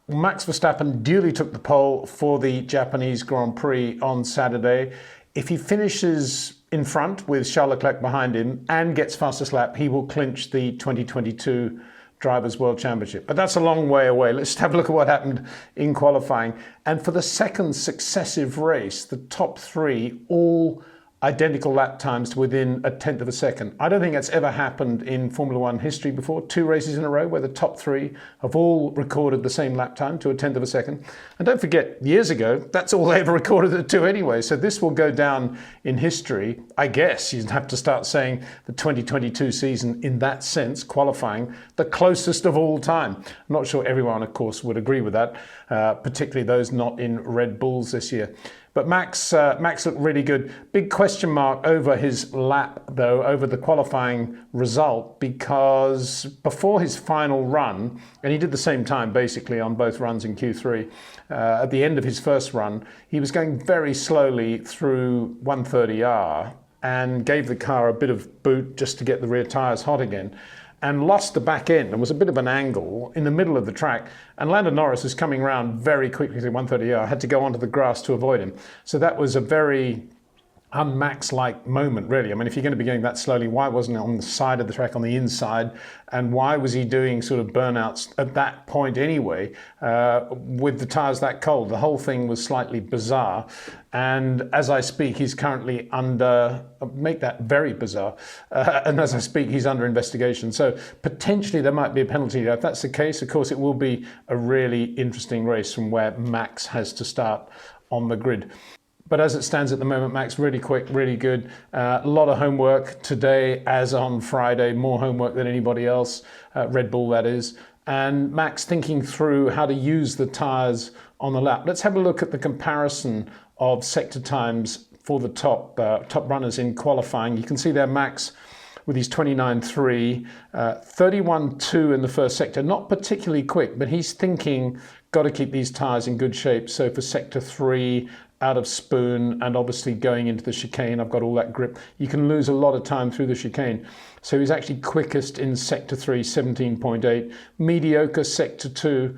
Max Verstappen duly took the pole for the Japanese Grand Prix on Saturday. If he finishes in front with Charles Leclerc behind him and gets fastest lap, he will clinch the 2022 Drivers' World Championship. But that's a long way away. Let's have a look at what happened in qualifying. And for the second successive race, the top three all identical lap times to within a tenth of a second. I don't think that's ever happened in Formula One history before. 2 races in a row where the top three have all recorded the same lap time to a tenth of a second. And don't forget, years ago, that's all they ever recorded it to anyway. So this will go down in history. I guess you'd have to start saying the 2022 season, in that sense, qualifying, the closest of all time. I'm not sure everyone, of course, would agree with that, particularly those not in Red Bulls this year. But Max looked really good. Big question mark over his lap, though, over the qualifying result, because before his final run, and he did the same time basically on both runs in Q3, at the end of his first run, he was going very slowly through 130R and gave the car a bit of boot just to get the rear tyres hot again, and lost the back end and was a bit of an angle in the middle of the track. And Lando Norris is coming around very quickly through 130R, had to go onto the grass to avoid him. So that was a very un-Max-like moment, really. I mean, if you're going to be going that slowly, why wasn't it on the side of the track, on the inside? And why was he doing sort of burnouts at that point anyway, with the tyres that cold? The whole thing was slightly bizarre. And as I speak, he's currently under, make that very bizarre, and as I speak, he's under investigation. So potentially there might be a penalty. If that's the case, of course, it will be a really interesting race from where Max has to start on the grid. But as it stands at the moment, Max, really quick, really good. A lot of homework today, as on Friday, more homework than anybody else, Red Bull that is. And Max thinking through how to use the tyres on the lap. Let's have a look at the comparison of sector times for the top runners in qualifying. You can see there Max with his 29.3, 31.2 in the first sector. Not particularly quick, but he's thinking, got to keep these tyres in good shape. So for sector 3, out of spoon, and obviously going into the chicane, I've got all that grip. You can lose a lot of time through the chicane. So he's actually quickest in sector 3, 17.8. Mediocre sector 2,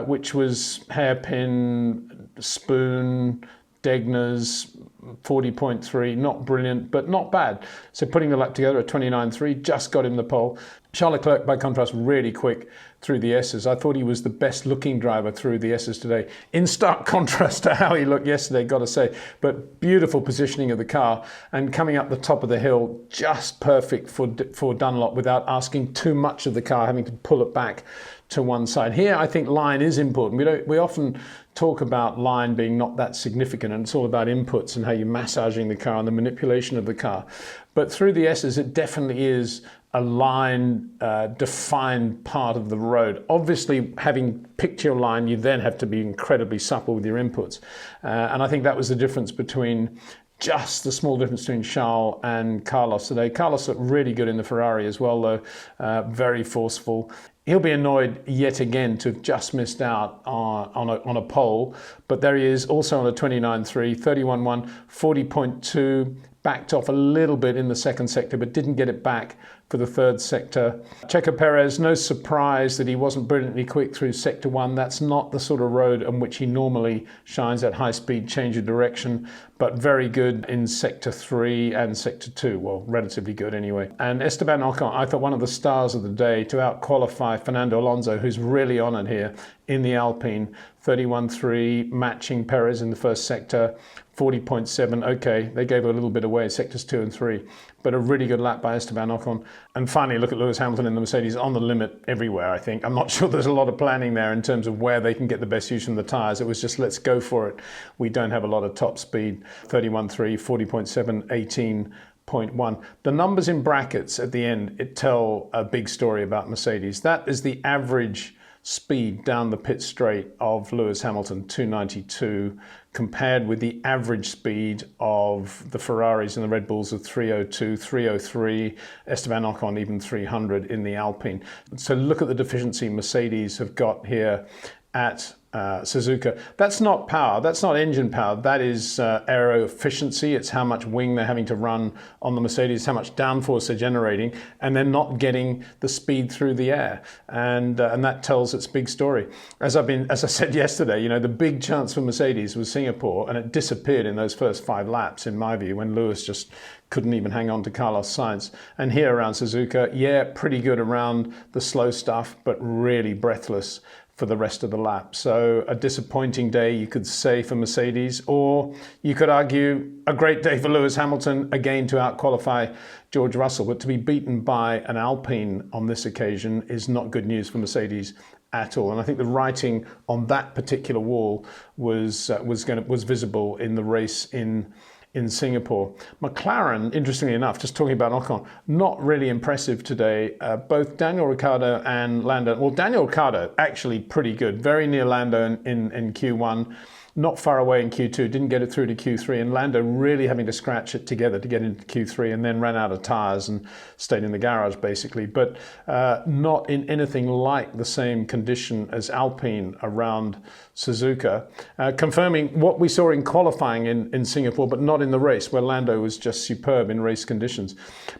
which was hairpin, spoon, Degner's, 40.3, not brilliant, but not bad. So putting the lap together at 29.3, just got him the pole. Charles Leclerc, by contrast, really quick through the S's. I thought he was the best looking driver through the S's today, in stark contrast to how he looked yesterday, got to say. But beautiful positioning of the car, and coming up the top of the hill, just perfect for Dunlop without asking too much of the car, having to pull it back to one side. Here, I think line is important. We often talk about line being not that significant, and it's all about inputs and how you're massaging the car and the manipulation of the car. But through the S's, it definitely is a line defined part of the road. Obviously, having picked your line, you then have to be incredibly supple with your inputs. And I think that was the difference between, just the small difference between Charles and Carlos today. Carlos looked really good in the Ferrari as well, though, very forceful. He'll be annoyed yet again to have just missed out on a pole, but there he is, also on a 29.3, 31.1, 40.2, backed off a little bit in the second sector, but didn't get it back for the third sector. Sergio Perez, no surprise that he wasn't brilliantly quick through sector 1. That's not the sort of road on which he normally shines at high speed, change of direction, but very good in sector 3 and sector 2. Well, relatively good anyway. And Esteban Ocon, I thought one of the stars of the day to out-qualify Fernando Alonso, who's really on it here in the Alpine. 31.3, matching Perez in the first sector. 40.7, okay, they gave a little bit away, sectors 2 and 3, but a really good lap by Esteban Ocon. And finally, look at Lewis Hamilton in the Mercedes, on the limit everywhere, I think. I'm not sure there's a lot of planning there in terms of where they can get the best use from the tyres. It was just, let's go for it. We don't have a lot of top speed. 31.3, 40.7, 18.1. The numbers in brackets at the end, it tell a big story about Mercedes. That is the average speed down the pit straight of Lewis Hamilton, 292, compared with the average speed of the Ferraris and the Red Bulls of 302, 303, Esteban Ocon even 300 in the Alpine. So look at the deficiency Mercedes have got here at Suzuka. That's not power, that's not engine power, that is aero efficiency. It's how much wing they're having to run on the Mercedes, how much downforce they're generating, and they're not getting the speed through the air. And that tells its big story. As I said yesterday, the big chance for Mercedes was Singapore, and it disappeared in those first 5 laps, in my view, when Lewis just couldn't even hang on to Carlos Sainz. And here around Suzuka, yeah, pretty good around the slow stuff, but really breathless for the rest of the lap. So a disappointing day, you could say, for Mercedes, or you could argue a great day for Lewis Hamilton, again to outqualify George Russell. But to be beaten by an Alpine on this occasion is not good news for Mercedes at all. And I think the writing on that particular wall was visible in the race in Singapore. McLaren, interestingly enough, just talking about Ocon, not really impressive today. Both Daniel Ricciardo and Lando, well, Daniel Ricciardo actually pretty good, very near Lando in Q1, not far away in Q2, didn't get it through to Q3, and Lando really having to scratch it together to get into Q3, and then ran out of tyres and stayed in the garage basically, but not in anything like the same condition as Alpine around Suzuka, confirming what we saw in qualifying in Singapore, but not in the race, where Lando was just superb in race conditions.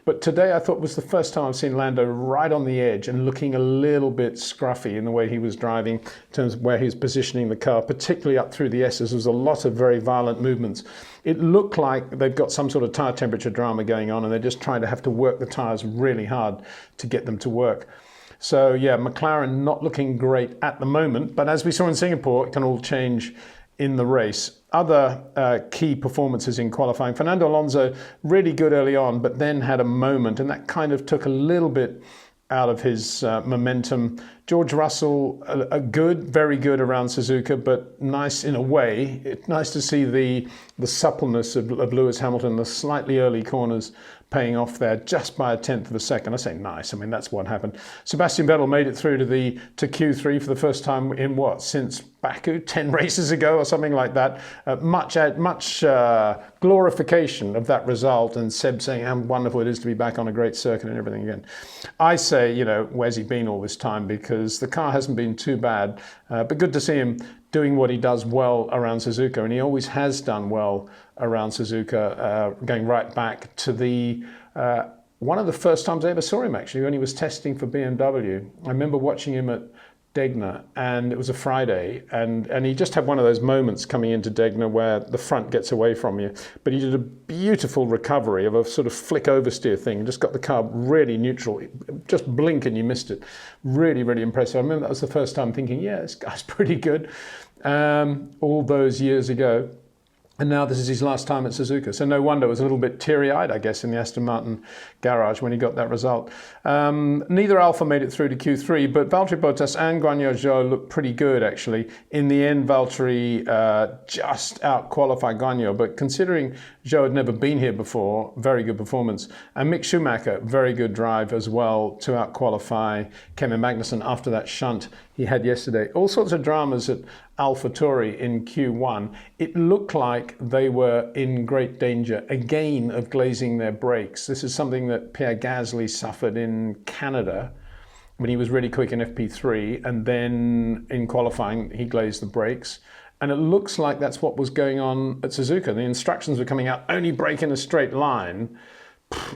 But today I thought was the first time I've seen Lando right on the edge and looking a little bit scruffy in the way he was driving, in terms of where he was positioning the car, particularly up through the S's. There was a lot of very violent movements. It looked like they've got some sort of tyre temperature drama going on, and they're just trying to have to work the tyres really hard to get them to work. So yeah, McLaren not looking great at the moment, but as we saw in Singapore, it can all change in the race. Other key performances in qualifying. Fernando Alonso, really good early on, but then had a moment, and that kind of took a little bit out of his momentum. George Russell, good, very good around Suzuka, but nice in a way. It's nice to see the suppleness of Lewis Hamilton, the slightly early corners paying off there just by 1/10 of a second. I say nice, I mean, that's what happened. Sebastian Vettel made it through to Q3 for the first time in since Baku, 10 races ago or something like that. Much glorification of that result, and Seb saying how wonderful it is to be back on a great circuit and everything again. I say, where's he been all this time? Because the car hasn't been too bad, but good to see him doing what he does well around Suzuka, and he always has done well around Suzuka, going right back to the one of the first times I ever saw him, actually, when he was testing for BMW. I remember watching him at Degner, and it was a Friday, and he just had one of those moments coming into Degner where the front gets away from you, but he did a beautiful recovery of a sort of flick oversteer thing, and just got the car really neutral, just blink and you missed it. Really, really impressive. I remember that was the first time thinking, yeah, this guy's pretty good, all those years ago. And now this is his last time at Suzuka. So no wonder it was a little bit teary-eyed, I guess, in the Aston Martin garage when he got that result. Neither Alfa made it through to Q3, but Valtteri Bottas and Guanyu Zhou looked pretty good, actually. In the end, Valtteri just out-qualified Guanyu, but considering Zhou had never been here before, very good performance. And Mick Schumacher, very good drive as well to out-qualify Kevin Magnussen after that shunt he had yesterday. All sorts of dramas at AlphaTauri in Q1. It looked like they were in great danger again of glazing their brakes. This is something that Pierre Gasly suffered in Canada when he was really quick in FP3, and then in qualifying he glazed the brakes. And it looks like that's what was going on at Suzuka. The instructions were coming out, only brake in a straight line.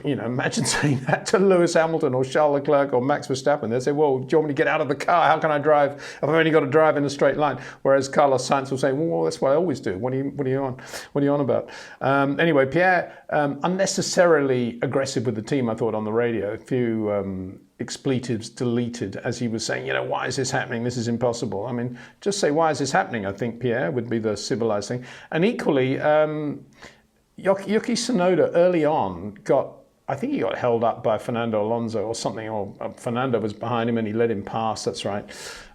Imagine saying that to Lewis Hamilton or Charles Leclerc or Max Verstappen. They'd say, well, do you want me to get out of the car? How can I drive if I've only got to drive in a straight line? Whereas Carlos Sainz will say, well, that's what I always do. What are you on about? Anyway, Pierre, unnecessarily aggressive with the team, I thought, on the radio. A few expletives deleted as he was saying, why is this happening? This is impossible. I mean, just say, why is this happening? I think, Pierre, would be the civilized thing. And equally, Yuki Tsunoda early on I think he got held up by Fernando Alonso or something, or Fernando was behind him and he let him pass, that's right.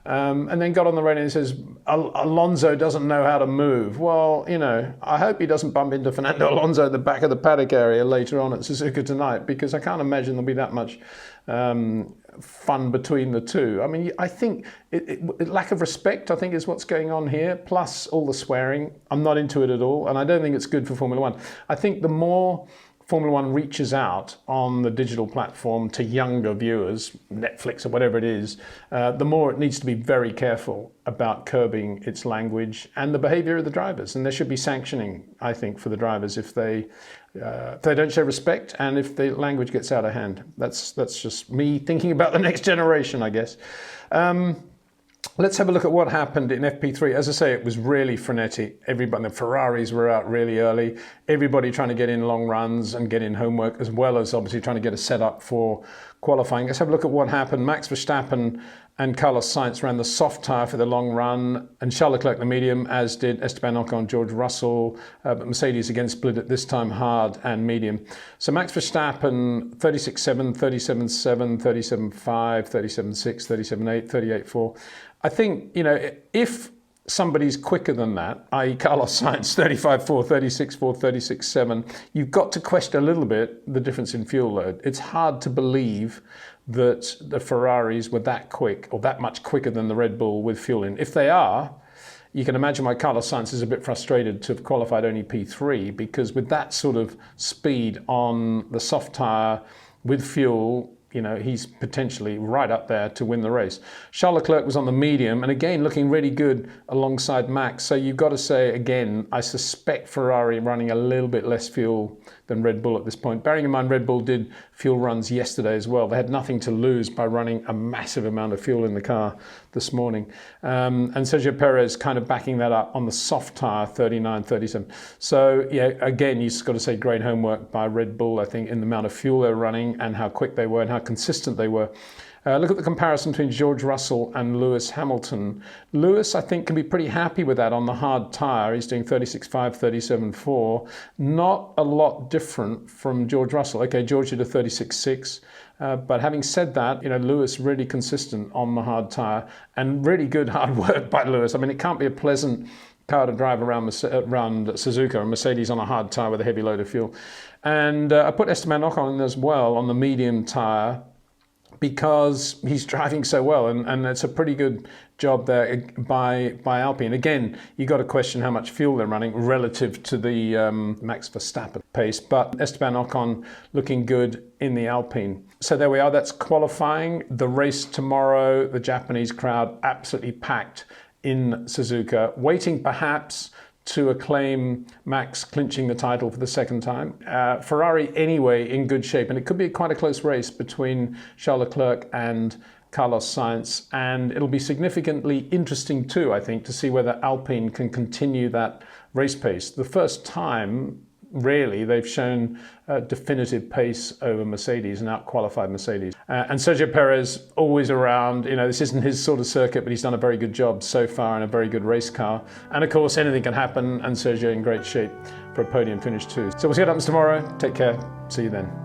And then got on the radio and says, Alonso doesn't know how to move. Well, I hope he doesn't bump into Fernando Alonso at the back of the paddock area later on at Suzuka tonight, because I can't imagine there'll be that much fun between the two. I mean, I think lack of respect, I think, is what's going on here, plus all the swearing. I'm not into it at all, and I don't think it's good for Formula One. I think the more Formula One reaches out on the digital platform to younger viewers, Netflix or whatever it is, the more it needs to be very careful about curbing its language and the behavior of the drivers. And there should be sanctioning, I think, for the drivers if they don't show respect and if the language gets out of hand. That's just me thinking about the next generation, I guess. Let's have a look at what happened in FP3. As I say, it was really frenetic. Everybody, the Ferraris were out really early. Everybody trying to get in long runs and get in homework, as well as obviously trying to get a setup for qualifying. Let's have a look at what happened. Max Verstappen and Carlos Sainz ran the soft tyre for the long run, and Charles Leclerc the medium, as did Esteban Ocon, George Russell. But Mercedes again split it, this time hard and medium. So Max Verstappen, 36.7, 37.7, 37.5, 37.6, 37.8, 38.4. I think, if somebody's quicker than that, i.e. Carlos Sainz, 35.4, 36.4, 36.7, you've got to question a little bit the difference in fuel load. It's hard to believe that the Ferraris were that quick or that much quicker than the Red Bull with fuel in. If they are, you can imagine why Carlos Sainz is a bit frustrated to have qualified only P3, because with that sort of speed on the soft tyre with fuel, he's potentially right up there to win the race. Charles Leclerc was on the medium, and again, looking really good alongside Max. So you've got to say, again, I suspect Ferrari running a little bit less fuel than Red Bull at this point. Bearing in mind, Red Bull did fuel runs yesterday as well. They had nothing to lose by running a massive amount of fuel in the car this morning. And Sergio Perez kind of backing that up on the soft tyre, 39, 37. So, yeah, again, you've just got to say great homework by Red Bull, I think, in the amount of fuel they're running and how quick they were and how consistent they were. Look at the comparison between George Russell and Lewis Hamilton. Lewis, I think, can be pretty happy with that on the hard tyre. He's doing 36.5, 37.4. Not a lot different from George Russell. Okay, George did a 36.6. But having said that, Lewis really consistent on the hard tyre and really good hard work by Lewis. I mean, it can't be a pleasant car to drive around Suzuka and Mercedes on a hard tyre with a heavy load of fuel. And I put Esteban Ocon in as well on the medium tyre, because he's driving so well, and it's a pretty good job there by Alpine. Again, you got to question how much fuel they're running relative to the Max Verstappen pace, but Esteban Ocon looking good in the Alpine. So there we are, that's qualifying. The race tomorrow, the Japanese crowd absolutely packed in Suzuka, waiting perhaps to acclaim Max clinching the title for the second time. Ferrari anyway in good shape, and it could be quite a close race between Charles Leclerc and Carlos Sainz, and it'll be significantly interesting too, I think, to see whether Alpine can continue that race pace. The first time, really, they've shown a definitive pace over Mercedes and out-qualified Mercedes. And Sergio Perez, always around. This isn't his sort of circuit, but he's done a very good job so far in a very good race car. And of course, anything can happen, and Sergio in great shape for a podium finish too. So we'll see what happens tomorrow. Take care. See you then.